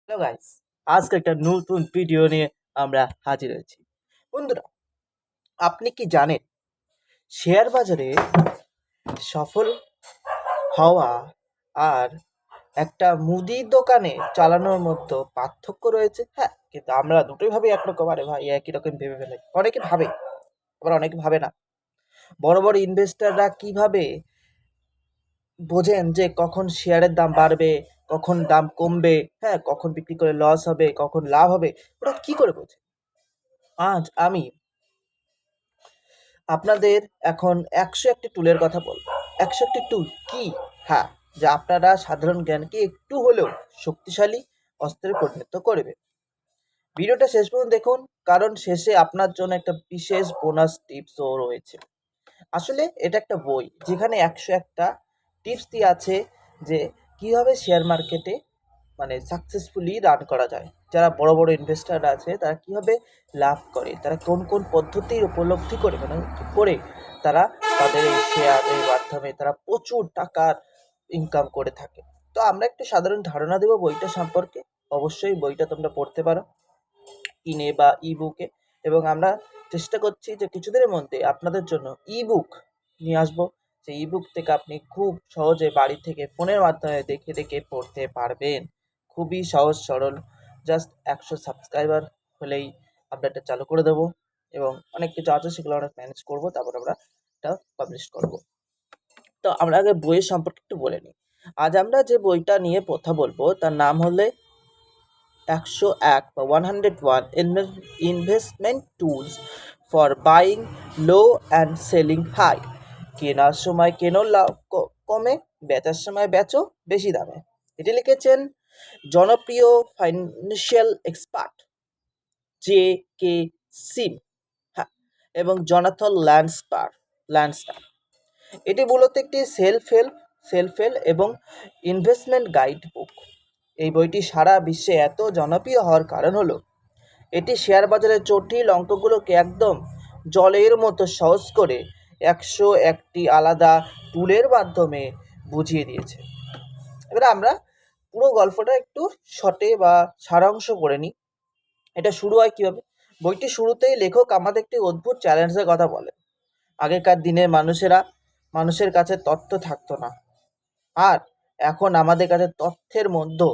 Hello guys, আজকে একটা নতুন ভিডিও নিয়ে আমরা হাজির হয়েছি। বন্ধুরা, আপনি কি জানেন শেয়ার বাজারে সফল হওয়া আর একটা মুদি দোকানে চালানোর মধ্যে পার্থক্য রয়েছে? হ্যাঁ, কিন্তু আমরা দুটোই ভাবি একরকম। আরে ভাই, একই রকম ভেবে ফেলে অনেকে ভাবে, আবার অনেকে ভাবে না। বড় বড় ইনভেস্টররা কিভাবে বোঝেন যে কখন শেয়ারের দাম বাড়বে, কখন দাম কমবে, হ্যাঁ, কখন বিক্রি করে লস হবে, কখন লাভ হবে, ওরা কি করে বোঝে? আজ আমি আপনাদের এখন ১০১টি টুলের কথা বলবো। ১০১টি টুল কি? হ্যাঁ, যা আপনারা সাধারণ জ্ঞানকে একটু হলেও শক্তিশালী অস্ত্রে পরিণত করবে। ভিডিওটা শেষ পর্যন্ত দেখুন, কারণ শেষে আপনার জন্য একটা বিশেষ বোনাস টিপসও রয়েছে। আসলে এটা একটা বই যেখানে ১০১টা টিপস দিয়ে আছে যে কিভাবে শেয়ার মার্কেটে মানে সাকসেসফুলি রান করা যায়। যারা বড় বড় ইনভেস্টার আছে তারা কিভাবে লাভ করে, তারা কোন কোন পদ্ধতির উপলব্ধি করে মানে করে তারা তাদের এই শেয়ারের মাধ্যমে তারা প্রচুর টাকার ইনকাম করে থাকে। তো আমরা একটু সাধারণ ধারণা দেবো বইটা সম্পর্কে। অবশ্যই বইটা তোমরা পড়তে পারো কিনে বা ই-বুকে, এবং আমরা চেষ্টা করছি যে কিছুদিনের মধ্যে আপনাদের জন্য ই-বুক নিয়ে আসবো। সেই ই-বুক থেকে আপনি খুব সহজে বাড়ি থেকে ফোনের মাধ্যমে দেখে দেখে পড়তে পারবেন। খুবই সহজ সরল, জাস্ট ১০০ সাবস্ক্রাইবার হলেই আমরা এটা চালু করে দেবো, এবং অনেক কিছু আছে সেগুলো আমরা ম্যানেজ করবো, তারপর আমরা এটা পাবলিশ করবো। তো আমরা আগে বইয়ের সম্পর্কে একটু বলে নিই। আজ আমরা যে বইটা নিয়ে কথা বলবো তার নাম হলে ১০১ বা 101 investment tools for buying low and selling high. কেনার সময় কেনো লাভ কমে, বেচার সময় বেচো বেশি দামে। এটি লিখেছেন জনপ্রিয় ফাইন্যান্সিয়াল এক্সপার্ট জে কে সিম, হ্যাঁ, এবং জনাথন ল্যান্ডস্টার। এটি মূলত একটি সেলফ হেল্প এবং ইনভেস্টমেন্ট গাইড বুক। এই বইটি সারা বিশ্বে এত জনপ্রিয় হওয়ার কারণ হলো এটি শেয়ার বাজারের জটিল অঙ্কগুলোকে একদম জলের মতো সহজ করে ১০১টি আলাদা টুলের মাধ্যমে বুঝিয়ে দিয়েছে। এবারে আমরা পুরো গল্পটা একটু শর্টে বা সারাংশ করে নিই। এটা শুরু হয় কীভাবে? বইটি শুরুতেই লেখক আমাদের একটি অদ্ভুত চ্যালেঞ্জের কথা বলে। আগেকার দিনে মানুষের কাছে তথ্য থাকতো না, আর এখন আমাদের কাছে তথ্যের মধ্যে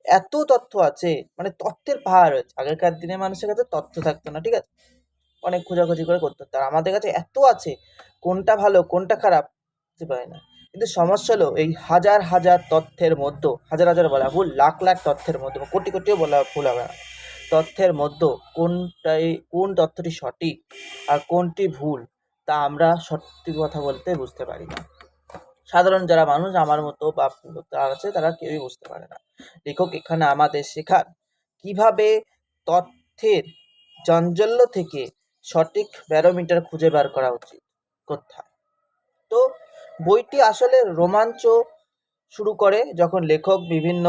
এত তথ্য আছে, মানে তথ্যের পাহাড় রয়েছে। আগেকার দিনে মানুষের কাছে তথ্য থাকতো না, ঠিক আছে, অনেক খোঁজাখুঁজি করে করতে হতো। আর আমাদের কাছে এত আছে, কোনটা ভালো কোনটা খারাপ বুঝতে পারি না। কিন্তু সমস্যা হলো এই হাজার হাজার তথ্যের মধ্যে, হাজার হাজার বলা ভুল, লাখ লাখ তথ্যের মধ্যে, বা কোটি কোটিও বলা ভুল হবে না, তথ্যের মধ্যে কোন তথ্যটি সঠিক আর কোনটি ভুল তা আমরা সত্যি কথা বলতে বুঝতে পারি না। সাধারণ যারা মানুষ আমার মতো বা তারা আছে তারা কেউই বুঝতে পারে না। লেখক এখানে আমাদের শেখান কিভাবে তথ্যের চাঞ্চল্য থেকে সঠিক ব্যারোমিটার খুঁজে বার করা উচিত কোথায়। তো বইটি আসলে রোমাঞ্চ শুরু করে যখন লেখক বিভিন্ন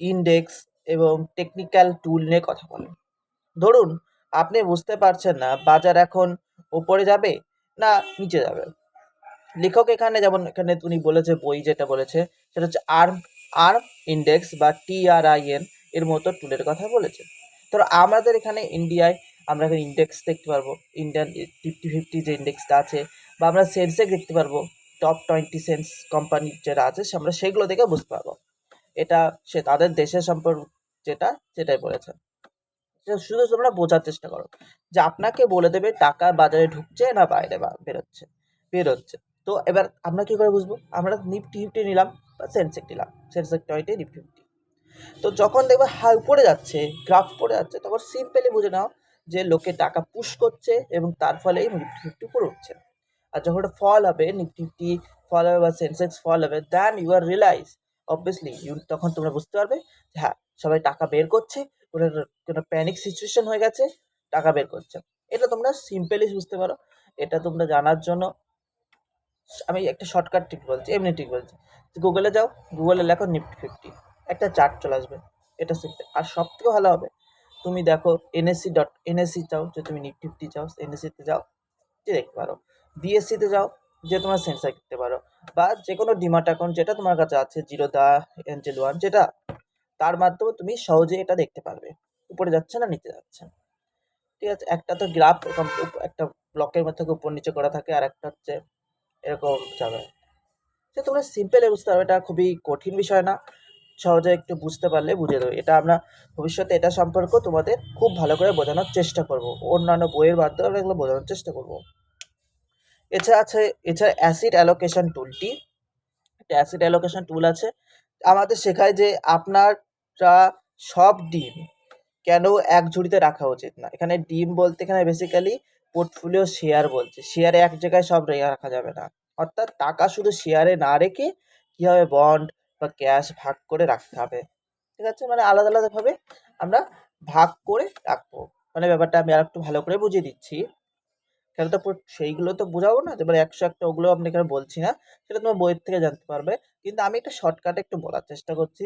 ইন্ডেক্স এবং টেকনিক্যাল টুল নিয়ে কথা বলেন। ধরুন আপনি বুঝতে পারছেন না বাজার এখন ওপরে যাবে না নিচে যাবে। লেখক এখানে যেমন এখানে উনি বলেছে, বই যেটা বলেছে সেটা হচ্ছে আর্ম ইন্ডেক্স বা TRIN এর মতো টুলের কথা বলেছে। ধরো আমাদের এখানে ইন্ডিয়ায় আমরা এখানে ইন্ডেক্স দেখতে পারবো, ইন্ডিয়ান নিফটি 50 যে ইন্ডেক্সটা আছে, বা আমরা সেন্সেক্স দেখতে পারবো, টপ 20 সেন্স কোম্পানি যেটা আছে আমরা সেগুলো দেখে বুঝতে পারবো। এটা সে তাদের দেশের সম্পর্ক সেটাই বলেছে। শুধু তোমরা বোঝার চেষ্টা করো যে আপনাকে বলে দেবে টাকা বাজারে ঢুকছে না বাইরে বেরোচ্ছে। তো এবার আমরা কি করে বুঝবো? আমরা নিফটি নিলাম বা সেন্সেক্স নিলাম, সেন্সেক্স 20 নিফটি 50। তো যখন দেখবে হাই উপরে যাচ্ছে, গ্রাফ পড়ে যাচ্ছে, তখন সিম্পলি বুঝে নাও যে লোকে টাকা পুশ করছে এবং তার ফলে নিফটি উপরে উঠছে। আর যখন ওটা ফল হবে, নিফটি ফল হবে বা সেন্সেক্স ফল হবে, then you are realise obviously তখন তোমরা বুঝতে পারবে যে হ্যাঁ, সবাই টাকা বের করছে, কোনো প্যানিক সিচুয়েশন হয়ে গেছে, টাকা বের করছে। এটা তোমরা সিম্পলি বুঝতে পারো। এটা তোমরা জানার জন্য আমি একটা শর্টকাট ট্রিক বলছি, এমনি ট্রিক বলছি। গুগলে যাও, গুগলে লেখো নিফটি 50, একটা চার্ট চলে আসবে। এটা সিম্পল। আর সব থেকে ভালো হবে তুমি দেখো NSE চাও, যে তুমি নিফটি চাও NSE-তে যাও, যে দেখতে পারো। BSE-তে যাও, যে তোমার সেন্সার দেখতে পারো, বা যে কোনো ডিমাট অ্যাকাউন্ট যেটা তোমার কাছে আছে, জিরোদা, এঞ্জেল ওয়ান, যেটা তার মাধ্যমে তুমি সহজে এটা দেখতে পারবে উপরে যাচ্ছে না নিচে যাচ্ছে। ঠিক আছে, একটা তো গ্রাফ একটা ব্লকের মধ্যে উপর নিচে করা থাকে, আর একটা হচ্ছে এরকম যাবে। সে তোমরা সিম্পলে বুঝতে পারবে, এটা খুবই কঠিন বিষয় না, সহজে একটু বুঝতে পারলে বুঝে দেবে। এটা আমরা ভবিষ্যতে এটা সম্পর্ক তোমাদের খুব ভালো করে বোঝানোর চেষ্টা করব, অন্যান্য বইয়ের মাধ্যমে আমরা এগুলো বোঝানোর চেষ্টা করব। এছাড়া অ্যাসিড অ্যালোকেশন টুলটি, একটা অ্যাসিড অ্যালোকেশন টুল আছে, আমাদের শেখায় যে আপনারা সব ডিম কেন এক ঝুড়িতে রাখা উচিত না। এখানে ডিম বলতে এখানে বেসিক্যালি পোর্টফোলিও শেয়ার বলছে, শেয়ারে এক জায়গায় সব রাখা যাবে না, অর্থাৎ টাকা শুধু শেয়ারে না রেখে কী হবে বন্ড বা ক্যাশ ভাগ করে রাখতে হবে। ঠিক আছে, মানে আলাদা আলাদাভাবে আমরা ভাগ করে রাখবো। মানে ব্যাপারটা আমি আর একটু ভালো করে বুঝিয়ে দিচ্ছি, কেন তো সেইগুলো তো বোঝাবো না, এবার 100 ওগুলো আমি এখানে বলছি না, সেটা তোমার বইয়ের থেকে জানতে পারবে। কিন্তু আমি একটা শর্টকাটে একটু বলার চেষ্টা করছি,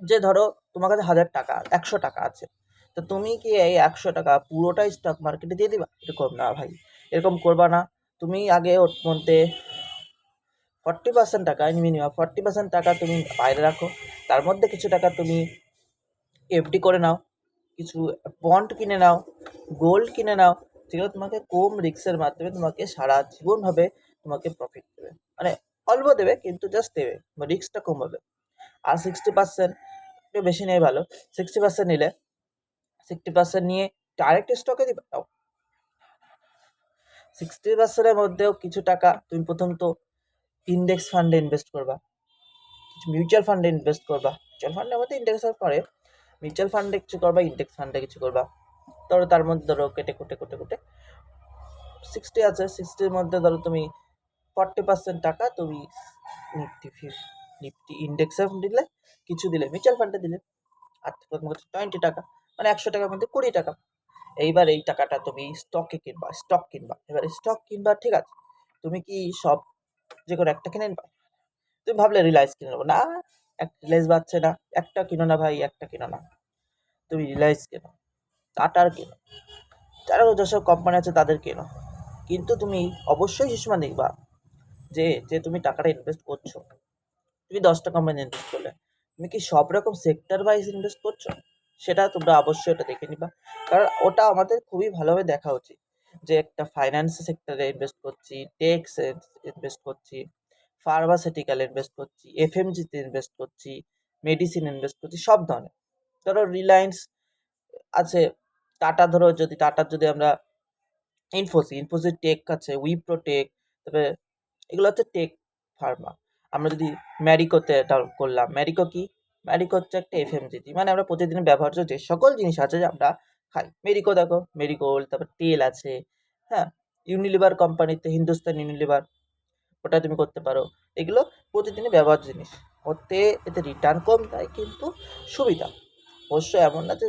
যে ধরো তোমার কাছে 1000 টাকা 100 টাকা আছে, তো তুমি কি এই 100 টাকা পুরোটাই স্টক মার্কেটে দিয়ে দিবা? এরকম না ভাই, এরকম করবা না। তুমি আগে ওর মধ্যে 40% টাকা, মিনিমাম 40% টাকা তুমি বাইরে রাখো, তার মধ্যে কিছু টাকা তুমি এফডি করে নাও, কিছু বন্ড কিনে নাও, গোল্ড কিনে নাও, যেগুলো তোমাকে কম রিস্কের মাধ্যমে তোমাকে সারা জীবনভাবে তোমাকে প্রফিট দেবে, মানে অল্প দেবে কিন্তু জাস্ট দেবে, রিস্কটা কম হবে। আর 60% একটু বেশি নেই ভালো, 60% নিলে 60% নিয়ে ডাইরেক্ট স্টকে দিবে, তাও 60%-এর মধ্যেও কিছু টাকা তুমি প্রথম তো ইন্ডেক্স ফান্ডে ইনভেস্ট করবা, কিছু মিউচুয়াল ফান্ডে ইনভেস্ট করবা, মিউচুয়াল ফান্ডের মধ্যে ইন্ডেক্সের পরে মিউচুয়াল ফান্ডে কিছু করবা, ইন্ডেক্স ফান্ডে কিছু করবা। ধরো তার মধ্যে ধরো কেটে কুটে 60 আছে, 60-র মধ্যে ধরো তুমি 40% টাকা তুমি নিফটি ইন্ডেক্সে দিলে, কিছু দিলে মিউচুয়াল ফান্ডে দিলে, আর তোমার কাছে 20 টাকা, মানে 100 টাকার মধ্যে 20 টাকা। এইবার এই টাকাটা তুমি স্টক কিনবা। এবার স্টক কিনবা, ঠিক আছে, তুমি কি সব যে কোনো একটা কিনে নিবা? তুমি ভাবলে রিলায়েন্স কিনে নেবো না, রিলায়েন্স বাড়ছে না, একটা কিনো না ভাই, একটা কিনো না, তুমি রিলায়েন্স কেনো, টাটার কেনো, যারা যেসব কোম্পানি আছে তাদের কেনো, কিন্তু তুমি অবশ্যই সীমা দেখবা যে যে তুমি টাকাটা ইনভেস্ট করছো, তুমি 10টা কোম্পানি ইনভেস্ট করলে তুমি কি সব রকম সেক্টর ওয়াইজ ইনভেস্ট করছো, সেটা তোমরা অবশ্যই এটা দেখে নিবা। কারণ ওটা আমাদের খুবই ভালোভাবে দেখা উচিত, যে একটা ফাইন্যান্স সেক্টরে ইনভেস্ট করছি, টেক্সে ইনভেস্ট করছি, ফার্মাসিউটিক্যাল ইনভেস্ট করছি, এফএমজিতে ইনভেস্ট করছি, মেডিসিন ইনভেস্ট করছি, সব ধরনের। ধরো রিলায়েন্স আছে, টাটার যদি আমরা ইনফোসিস টেক আছে, উইপ্রো টেক, তবে এগুলো হচ্ছে টেক ফার্মা। আমরা যদি ম্যারিকোতে এটা করলাম, ম্যারিকো হচ্ছে একটা এফএমজিজি, মানে আমরা প্রতিদিন ব্যবহার্য যে সকল জিনিস আছে যে আমরা খাই, মেরিকো দেখো, মেরিগোল্ড, তারপর তেল আছে, হ্যাঁ, ইউনিলিভার কোম্পানিতে হিন্দুস্তান ইউনিলিভার, ওটা তুমি করতে পারো। এগুলো প্রতিদিনই ব্যবহার্য জিনিস, এতে রিটার্ন কম দেয় কিন্তু সুবিধা, অবশ্যই এমন না যে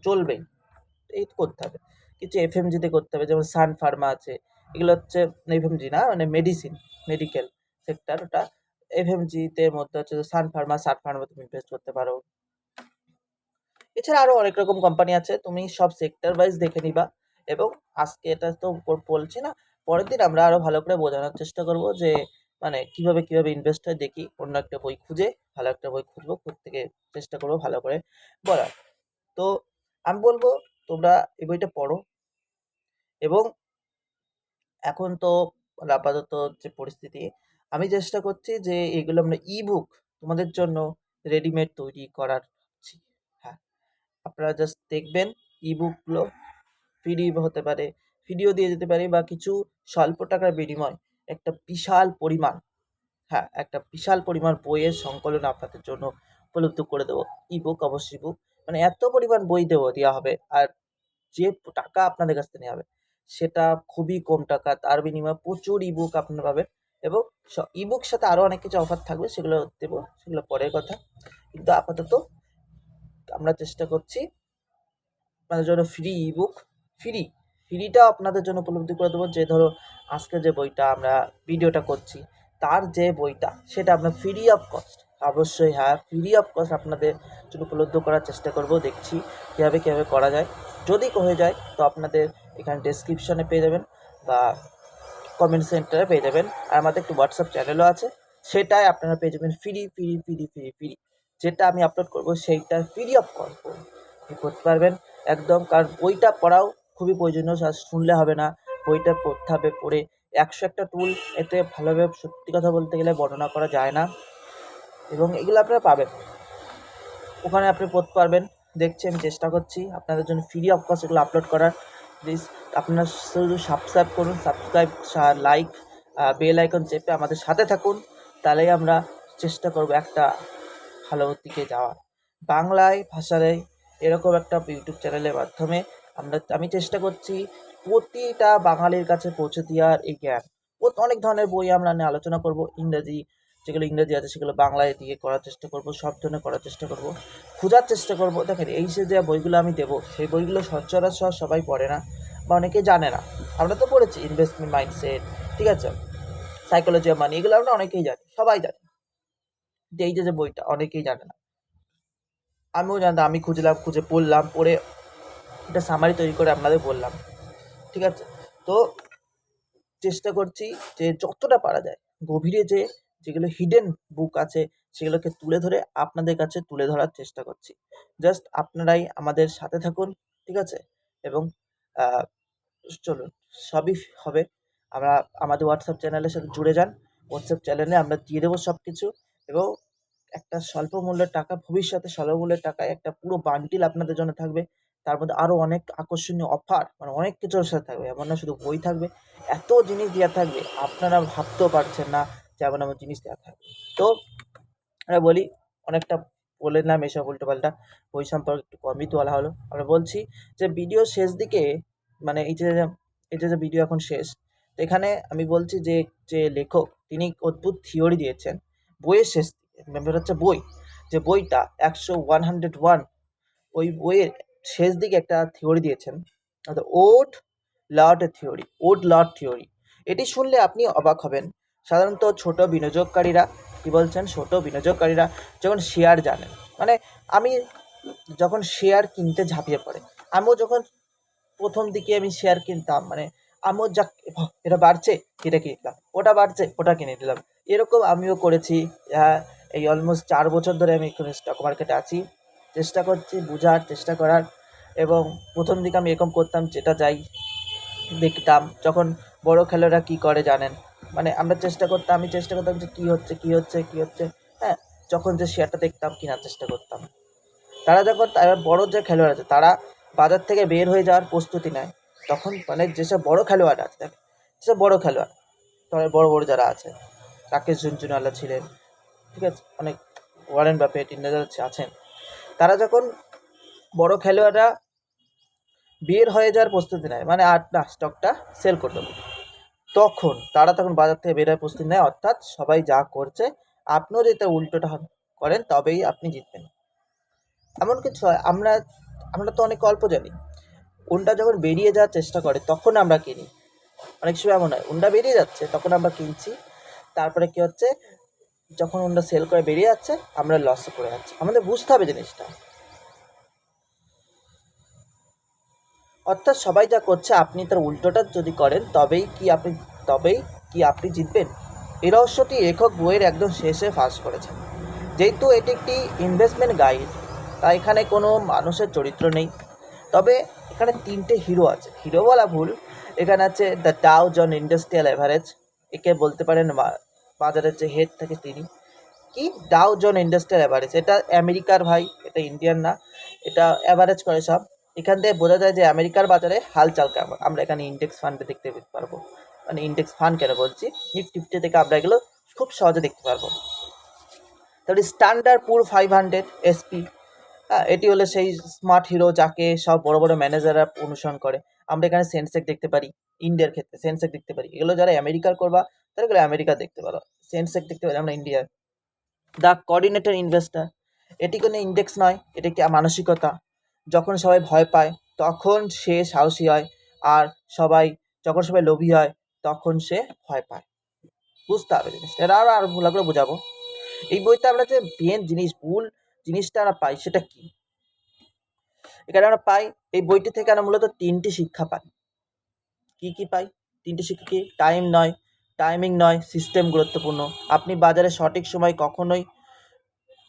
চলবেই, এই করতে হবে। কিছু এফএমজিতে করতে হবে, যেমন সান ফার্মা আছে, এগুলো হচ্ছে এফএমজি না, মানে মেডিকেল সেক্টর, ওটা এফএমজিতে মধ্যে হচ্ছে সান ফার্মা তুমি ইনভেস্ট করতে পারো। এছাড়া আরও অনেক রকম কোম্পানি আছে, তুমি সব সেক্টর ওয়াইজ দেখে নিবা। এবং আজকে এটা তো বলছি না, পরের দিন আমরা আরও ভালো করে বোঝানোর চেষ্টা করব যে মানে কিভাবে ইনভেস্ট হয়, দেখি অন্য একটা বই খুঁজে, ভালো একটা বই খুঁজবো, থেকে চেষ্টা করবো ভালো করে বলার। তো আমি বলবো তোমরা এই বইটা পড়ো, এবং এখন তো আপাতত যে পরিস্থিতি, আমি চেষ্টা করছি যে এগুলো আমরা বুক তোমাদের জন্য রেডিমেড তৈরি করার ভাবছি। হ্যাঁ, আপনারা জাস্ট দেখবেন, বুকগুলো ফ্রি হতে পারে, ভিডিও দিয়ে যেতে পারি, বা কিছু স্বল্প টাকার বিনিময় একটা বিশাল পরিমাণ বইয়ের সংকলন আপনাদের জন্য উপলব্ধ করে দেবো। বুক অবশ্যই বুক, মানে এত পরিমাণ বই দেওয়া হবে, আর যে টাকা আপনাদের কাছ থেকে নেওয়া হবে সেটা খুবই কম টাকা, তার বিনিময়ে প্রচুর বুক আপনারা পাবেন। এবং বুক সাথে আরও অনেক কিছু অফার থাকবে, সেগুলো দেবো, সেগুলো পরের কথা। কিন্তু আপাতত আমরা চেষ্টা করছি আপনাদের জন্য ফ্রিটা আপনাদের জন্য উপলব্ধি করে দেবো। যে ধরো আজকে যে বইটা আমরা ভিডিওটা করছি, তার যে বইটা সেটা আমরা ফ্রি অফ কস্ট, অবশ্যই হ্যাঁ ফ্রি অফ কস্ট আপনাদের জন্য উপলব্ধ করার চেষ্টা করব। দেখছি কীভাবে করা যায়, যদি হয়ে যায় তো আপনাদের এখানে ডেসক্রিপশানে পেয়ে যাবেন বা কমেন্ট সেন্টারে পেয়ে যাবেন। আর আমাদের একটি হোয়াটসঅ্যাপ চ্যানেলও আছে, সেটাই আপনারা পেয়ে যাবেন ফ্রি, যেটা আমি আপলোড করব সেইটা ফ্রি অফ কস্ট করতে পারবেন একদম। কারণ বইটা পড়াও খুবই প্রয়োজনীয়, শুনলে হবে না, বইটা পড়তে হবে। পড়ে 101টা টুল এতে ভালোভাবে সত্যি কথা বলতে গেলে বর্ণনা করা যায় না, এবং এগুলো আপনারা পাবেন ওখানে, আপনি পড়তে পারবেন। দেখছি আমি চেষ্টা করছি আপনাদের জন্য ফ্রি অফ কস্ট এগুলো আপলোড করার। প্লিজ আপনারা শুধু সাবস্ক্রাইব করুন, সাবস্ক্রাইব, লাইক, বেল আইকন চেপে আমাদের সাথে থাকুন, তাহলেই আমরা চেষ্টা করব একটা ভালো দিকে যাওয়ার। বাংলায় ভাষায় এরকম একটা ইউটিউব চ্যানেলের মাধ্যমে আমি চেষ্টা করছি প্রতিটা বাঙালির কাছে পৌঁছে দেওয়ার এই জ্ঞান। অনেক ধরনের বই আমরা নিয়ে আলোচনা করব, ইংরেজি যেগুলো ইংরেজি আছে সেগুলো বাংলায় দিয়ে করার চেষ্টা করব, সব ধরনের করার চেষ্টা করব, খোঁজার চেষ্টা করব। দেখেন এই যে বইগুলো আমি দেবো সেই বইগুলো সচরাচর সবাই পড়ে না বা অনেকে জানে না। আমরা তো পড়েছি ইনভেস্টমেন্ট মাইন্ডসেট, ঠিক আছে, সাইকোলজি অফ মানি, এগুলো আমরা অনেকেই জানি, সবাই জানি। এই যে বইটা অনেকেই জানে না, আমিও জানতাম, আমি খুঁজলাম, খুঁজে পড়লাম, পড়ে একটা সামারি তৈরি করে আপনাদের বললাম, ঠিক আছে। তো চেষ্টা করছি যে যতটা পারা যায় গভীরে যেগুলো হিডেন বুক আছে সেগুলোকে তুলে ধরে আপনাদের কাছে তুলে ধরার চেষ্টা করছি। জাস্ট আপনারাই আমাদের সাথে থাকুন, ঠিক আছে, এবং চলুন সবই হবে। আমরা আমাদের হোয়াটসঅ্যাপ চ্যানেলের সাথে জুড়ে যান, হোয়াটসঅ্যাপ চ্যানেলে আমরা দিয়ে দেবো সব কিছু, এবং একটা স্বল্প মূল্যের টাকা, ভবিষ্যতে স্বল্প মূল্যের টাকায় একটা পুরো বান্ডিল আপনাদের জন্য থাকবে। তার মধ্যে আরও অনেক আকর্ষণীয় অফার, মানে অনেক কিছুর সাথে থাকবে, এমন না শুধু বই থাকবে, এত জিনিস দেওয়া থাকবে আপনারা ভাবতেও পারছেন না যে এমন এমন জিনিস দেওয়া থাকবে। তো আমরা বলি, অনেকটা বলে নাম এসব উল্টোপাল্টা, বই সম্পর্কে একটু কমই তোলা হলো। আমরা বলছি যে ভিডিও শেষ দিকে, মানে এই যে ভিডিও এখন শেষ, তো এখানে আমি বলছি যে যে লেখক তিনি অদ্ভুত থিওরি দিয়েছেন বইয়ের শেষ দিকে, ব্যাপার হচ্ছে বই, যে বইটা 101, ওই বইয়ের শেষ দিকে একটা থিওরি দিয়েছেন, ওড লট থিওরি। এটি শুনলে আপনি অবাক হবেন। সাধারণত ছোট বিনিয়োগকারীরা কি বলছেন, ছোট বিনিয়োগকারীরা যখন শেয়ার জানেন, মানে আমি যখন শেয়ার কিনতে ঝাঁপিয়ে পড়ে, আমিও যখন প্রথম দিকে আমি শেয়ার কিনতাম, মানে আমিও যা এটা বাড়ছে এটা কিনে নিলাম, ওটা বাড়ছে ওটা কিনে নিলাম, এরকম আমিও করেছি। এই অলমোস্ট 4 বছর ধরে আমি এখন স্টক মার্কেটে আছি, চেষ্টা করছি বোঝার চেষ্টা করার। এবং প্রথম দিকে আমি এরকম করতাম, যেটা যাই দেখতাম যখন বড় খেলোয়াড়রা কী করে জানেন, মানে আমি চেষ্টা করতাম যে কী হচ্ছে, হ্যাঁ, যখন যে শেয়ারটা দেখতাম কেনার চেষ্টা করতাম। তারা যখন বড় যে খেলোয়াড় আছে তারা বাজার থেকে বের হয়ে যাওয়ার প্রস্তুতি নেয়, তখন মানে যেসব বড় খেলোয়াড় আছে, যেসব বড় খেলোয়াড়, তবে বড় বড় যারা আছে, রাকেশ ঝুনঝুনওয়ালা ছিলেন, ঠিক আছে, অনেক ওয়ারেন বাফেট ইন্ডিয়া যারা আছেন, তারা যখন বড় খেলোয়াড়রা বের হয়ে যাওয়ার প্রস্তুতি নেয়, মানে আর না স্টকটা সেল করে দেবো, তখন বাজার থেকে বের হওয়ার প্রস্তুতি নেয়, অর্থাৎ সবাই যা করছে আপনিও যদি তার উল্টোটা করেন তবেই আপনি জিতবেন। এমন কিছু হয়, আমরা তো অনেক অল্প জানি, কোনটা যখন বেরিয়ে যাওয়ার চেষ্টা করে তখন আমরা কিনি। অনেক সময় এমন হয় কোনটা বেরিয়ে যাচ্ছে তখন আমরা কিনছি, তারপরে কী হচ্ছে, যখন ওনটা সেল করে বেরিয়ে যাচ্ছে আমরা লসে পড়ে যাচ্ছি। আমাদের বুঝতে হবে জিনিসটা, অর্থাৎ সবাই যা করছে আপনি তার উল্টোটা যদি করেন তবেই কি আপনি জিতবেন। এই রহস্যটি লেখক বইয়ের একদম শেষে ফাঁস করেছেন। যেহেতু এটি একটি ইনভেস্টমেন্ট গাইড, তাই এখানে কোনো মানুষের চরিত্র নেই, তবে এখানে 3টে হিরো আছে। হিরো বলা ভুল, এখানে আছে the Dow Jones industrial average, একে বলতে পারেন বাজারের যে হেড থাকে তিনি। কি ডাও জন ইন্ডাস্ট্রিয়াল অ্যাভারেজ, এটা আমেরিকার ভাই, এটা ইন্ডিয়ান না, এটা অ্যাভারেজ করে সব। এখান থেকে বোঝা যায় যে আমেরিকার বাজারে হালচাল কেমন। আমরা এখানে ইন্ডেক্স ফান্ডে দেখতে পারবো, মানে ইন্ডেক্স ফান্ড কেন বলছি, নিফটি থেকে আমরা এগুলো খুব সহজে দেখতে পারবো। তারপরে স্ট্যান্ডার্ড পুর 500 এসপি, এটি হলো সেই স্মার্ট হিরো যাকে সব বড় বড় ম্যানেজাররা অনুসরণ করে। আমরা এখানে সেন্সেক্স দেখতে পারি, ইন্ডিয়ার ক্ষেত্রে সেন্সেক্স দেখতে পারি, এগুলো যারা আমেরিকার করবা তারা এগুলো আমেরিকা দেখতে পারো। সেন্সেক্স দেখতে পারি আমরা ইন্ডিয়ার। দ্য কোঅর্ডিনেটর ইনভেস্টার, এটি কোনো ইন্ডেক্স নয়, এটি একটি মানসিকতা। যখন সবাই ভয় পায় তখন সে সাহসী হয়, আর যখন সবাই লোভী হয় তখন সে ভয় পায়। বুঝতে হবে জিনিসটা, এটা আরও ভালো করে বোঝাবো। এই বইতে আমরা যে ভুল জিনিসটা আমরা পাই সেটা কি, এখানে আমরা পাই, এই বইটি থেকে আমরা মূলত 3টি শিক্ষা পাই। কি পাই 3টি শিক্ষা? কি? টাইমিং নয় সিস্টেম গুরুত্বপূর্ণ। আপনি বাজারে সঠিক সময় কখনোই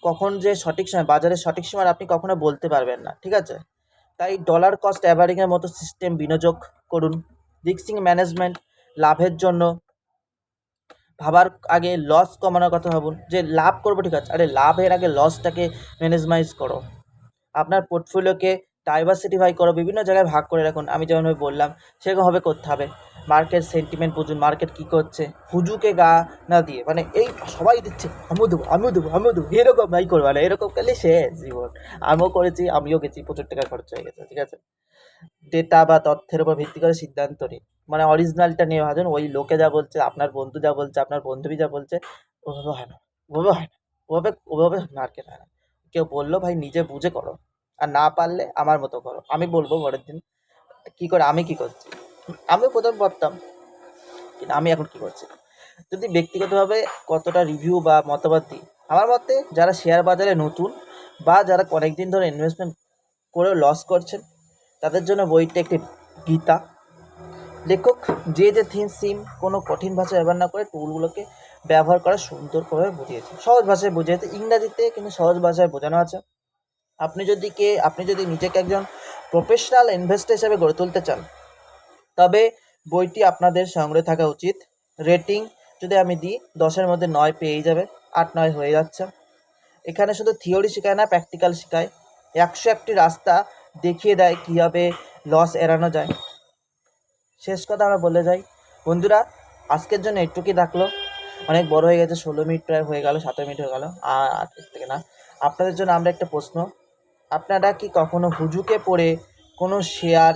কখন যে সঠিক সময়, বাজারের সঠিক সময় আপনি কখনো বলতে পারবেন না, ঠিক আছে? তাই ডলার কস্ট অ্যাভারেজিংয়ের মতো সিস্টেম বিনিয়োগ করুন। রিস্কিং ম্যানেজমেন্ট, লাভের জন্য ভাবার আগে লস কমানোর কথা ভাবুন। যে লাভ করবো ঠিক আছে, আরে লাভের আগে লসটাকে ম্যানেজমাইজ করো। আপনার পোর্টফোলিওকে ডাইভার্সিটিফাই করো, বিভিন্ন জায়গায় ভাগ করে রাখুন। আমি যেমনভাবে বললাম সেরকমভাবে করতে হবে। মার্কেট সেন্টিমেন্ট বুঝুন, মার্কেট কী করছে, হুজুকে গা না দিয়ে, মানে এই সবাই দিচ্ছে আমিও দেবো আমিও দেবো আমিও দেবো, এরকম নাই করবে না, এরকম করলে শেষ জীবন। আমিও করেছি, আমিও গেছি, প্রচুর টাকা খরচ হয়ে গেছে, ঠিক আছে? ডেটা বা তথ্যের উপর ভিত্তি করে সিদ্ধান্ত নিন, মানে অরিজিনালটা নিয়ে ভাবুন। ওই লোকে যা বলছে, আপনার বন্ধু যা বলছে, আপনার বান্ধবী যা বলছে, ওভাবে হয় না, ওভাবে হয় না, ওভাবে মার্কেট হয় না। কেউ বললো ভাই নিজে বুঝে করো, আর না পারলে আমার মতো করো। আমি বলবো পরের দিন কী করে আমি কী করছি। আমিও প্রথম ভাবতাম, কিন্তু আমি এখন কী করছি। যদি ব্যক্তিগতভাবে কতটা রিভিউ বা মতামত দিই, আমার মতে যারা শেয়ার বাজারে নতুন বা যারা অনেক দিন ধরে ইনভেস্টমেন্ট করেও লস করছেন, তাদের জন্য বইটা একটি গীতা। লেখক যে থিম কোনো কঠিন ভাষা ব্যবহার না করে টুলগুলোকে ব্যবহার করা সুন্দরভাবে বুঝিয়েছে, সহজ ভাষায় বুঝিয়েছে, ইংরাজিতে কিন্তু সহজ ভাষায় বোঝানো আছে। আপনি যদি নিজেকে একজন প্রফেশনাল ইনভেস্টর হিসেবে গড়ে তুলতে চান, তবে বইটি আপনাদের সংগ্রহে থাকা উচিত। রেটিং যদি আমি দিই 10-এর মধ্যে 9 পেয়েই যাবে, 8-9 হয়ে যাচ্ছে। এখানে শুধু থিওরি শেখায় না, প্র্যাকটিক্যাল শেখায়। 101টি রাস্তা দেখিয়ে দেয় কীভাবে লস এড়ানো যায়। শেষ কথা আমরা বলে যাই, বন্ধুরা আজকের জন্য একটুকুই থাকলো। অনেক বড় হয়ে গেছে, 16 মিনিট প্রায় হয়ে গেল, 17 মিনিট হয়ে গেল, আর এর থেকে না। আপনাদের জন্য আমরা একটা প্রশ্ন, আপনারা কি কখনো হুজুকে পড়ে কোনো শেয়ার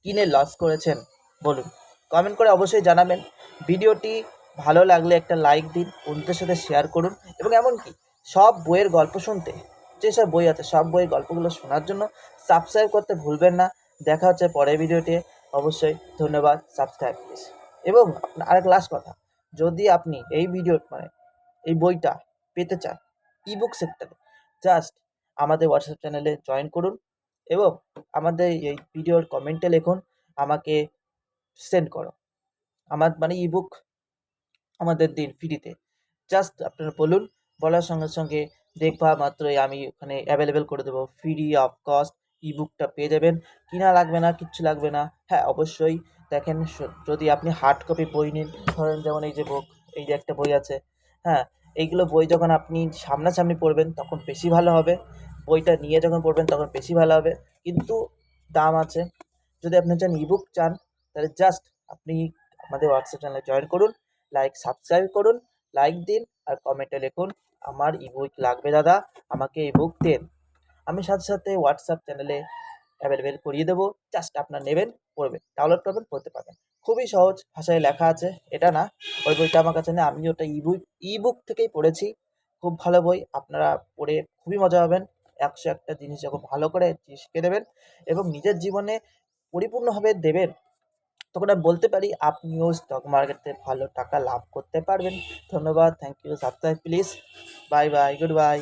কিনে লস করেছেন? বলুন, কমেন্ট করে অবশ্যই জানাবেন। ভিডিওটি ভালো লাগলে একটা লাইক দিন, বন্ধুদের সাথে শেয়ার করুন, এবং এমনকি সব বইয়ের গল্প শুনতে, যেসব বই আছে সব বইয়ের গল্পগুলো শোনার জন্য সাবস্ক্রাইব করতে ভুলবেন না। দেখা হচ্ছে পরের ভিডিওতে, অবশ্যই ধন্যবাদ, সাবস্ক্রাইব প্লিজ। এবং আপনার আরেক লাস্ট কথা, যদি আপনি এই ভিডিও মানে এই বইটা পেতে চান ইবুক সেক্টরে, জাস্ট আমাদের হোয়াটসঅ্যাপ চ্যানেলে জয়েন করুন এবং আমাদের এই ভিডিওর কমেন্টে লিখুন আমাকে সেন্ড করো, আমার মানে ইবুক আমাদের দিন ফ্রিতে। জাস্ট আপনারা বলুন, বলার সঙ্গে সঙ্গে দেখবা মাত্রই আমি ওখানে অ্যাভেলেবেল করে দেবো, ফ্রি অফ কস্ট ইবুকটা পেয়ে যাবেন। কিনা লাগবে না, কিচ্ছু লাগবে না। হ্যাঁ অবশ্যই দেখেন, যদি আপনি হার্ড কপি বই নিন, ধরেন যেমন এই যে বুক, এই যে একটা বই আছে, হ্যাঁ এইগুলো বই যখন আপনি সামনাসামনি পড়বেন তখন বেশি ভালো হবে, বইটা নিয়ে যখন পড়বেন তখন বেশি ভালো হবে, কিন্তু দাম আছে। যদি আপনি চান ইবুক চান, তাহলে জাস্ট আপনি আমাদের হোয়াটসঅ্যাপ চ্যানেলে জয়েন করুন, সাবস্ক্রাইব করুন, লাইক দিন, আর কমেন্টে লিখুন আমার ইবুক লাগবে দাদা, আমাকে ইবুক দিন। আমি সাথে সাথে হোয়াটসঅ্যাপ চ্যানেলে অ্যাভেলেবেল করিয়ে দেবো। জাস্ট আপনার নেবেন, পড়বেন, ডাউনলোড করবেন, পড়তে পারবেন। খুবই সহজ ভাষায় লেখা আছে, এটা না ওই বইটা আমার কাছে নেই, আমি ওটা ইবুক থেকেই পড়েছি। খুব ভালো বই, আপনারা পড়ে খুবই মজা পাবেন। 101টা জিনিস যখন ভালো করে শিখে দেবেন এবং নিজের জীবনে পরিপূর্ণভাবে দেবেন, তখন আমি বলতে পারি আপনিও স্টক মার্কেটে ভালো টাকা লাভ করতে পারবেন। ধন্যবাদ, thank you, subscribe please, bye bye, good by.